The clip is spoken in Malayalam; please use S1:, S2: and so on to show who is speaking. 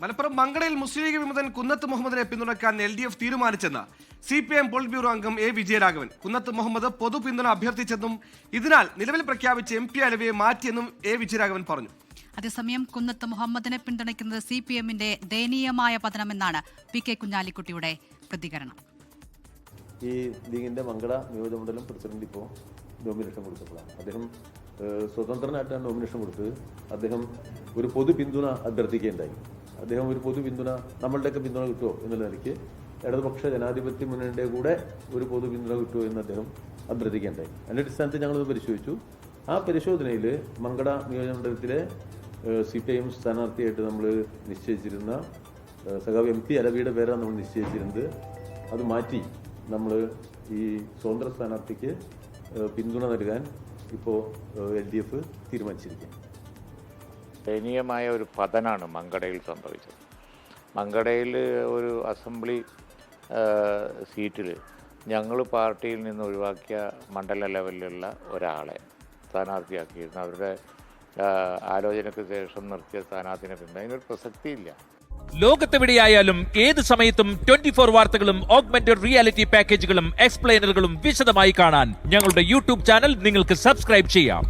S1: മലപ്പുറം മങ്കടയിൽ മുസ്ലിം ലീഗ് വിമതൻ കുന്നത്ത് മുഹമ്മദിനെ പിന്തുണയ്ക്കാൻ LDF തീരുമാനിച്ചെന്ന് CPM പോളിറ്റ് ബ്യൂറോ അംഗം A. വിജയരാഘവൻ. കുന്നത്ത് മുഹമ്മദ് പൊതു പിന്തുണ അഭ്യർത്ഥിച്ചെന്നും ഇതിനാൽ നിലവിൽ പ്രഖ്യാപിച്ച MP അലവിയെ മാറ്റിയെന്നും A. വിജയരാഘവൻ പറഞ്ഞു.
S2: അതേസമയം കുന്നത്ത് മുഹമ്മദിനെ പിന്തുണയ്ക്കുന്നത് CPM-ന്റെ ദയനീയമായ പതനമെന്നാണ് PK കുഞ്ഞാലിക്കുട്ടിയുടെ പ്രതികരണം.
S3: ഈ ലീഗിന്റെ മങ്കട നിയോജകമണ്ഡലം പ്രസിഡന്റ് ഇപ്പോൾ നോമിനേഷൻ കൊടുത്തപ്പോഴാണ് അദ്ദേഹം സ്വതന്ത്രനായിട്ടാണ് നോമിനേഷൻ കൊടുത്തത്. അദ്ദേഹം ഒരു പൊതു പിന്തുണ അഭ്യർത്ഥിക്കുകയുണ്ടായി. അദ്ദേഹം ഒരു പൊതു പിന്തുണ നമ്മളുടെയൊക്കെ പിന്തുണ കിട്ടുമോ എന്നുള്ള നിലയ്ക്ക് ഇടതുപക്ഷ ജനാധിപത്യ മുന്നണിയുടെ കൂടെ ഒരു പൊതു പിന്തുണ കിട്ടുമോ എന്ന് അദ്ദേഹം അഭ്യർത്ഥിക്കുകയുണ്ടായി. അതിൻ്റെ അടിസ്ഥാനത്തിൽ ഞങ്ങളത് പരിശോധിച്ചു. ആ പരിശോധനയിൽ മങ്കട നിയോജകമണ്ഡലത്തിലെ CPIM സ്ഥാനാർത്ഥിയായിട്ട് നമ്മൾ നിശ്ചയിച്ചിരുന്ന സഖാവ് MP അലവിയുടെ പേരാണ് നമ്മൾ നിശ്ചയിച്ചിരുന്നത്. അത് മാറ്റി നമ്മൾ ഈ സ്വതന്ത്ര സ്ഥാനാർത്ഥിക്ക് പിന്തുണ നൽകാൻ ഇപ്പോൾ LDF തീരുമാനിച്ചിരിക്കുകയാണ്.
S4: ദയനീയമായ ഒരു പതനാണ് മങ്കടയിൽ സംഭവിച്ചത്. മങ്കടയിൽ ഒരു അസംബ്ലി സീറ്റിൽ ഞങ്ങൾ പാർട്ടിയിൽ നിന്ന് ഒഴിവാക്കിയ മണ്ഡല ലെവലിലുള്ള ഒരാളെ സ്ഥാനാർത്ഥിയാക്കിയിരുന്നു. അവരുടെ ആലോചനയ്ക്ക് ശേഷം നിർത്തിയ സ്ഥാനാർത്ഥിനെ പിന്നെ അതിനൊരു പ്രസക്തിയില്ല.
S5: ലോകത്തെവിടെയായാലും ഏത് സമയത്തും 24 വാർത്തകളും ഓഗ്മെന്റഡ് റിയാലിറ്റി പാക്കേജുകളും എക്സ്പ്ലെയിനറുകളും വിശദമായി കാണാൻ ഞങ്ങളുടെ YouTube ചാനൽ നിങ്ങൾക്ക് സബ്സ്ക്രൈബ് ചെയ്യാം.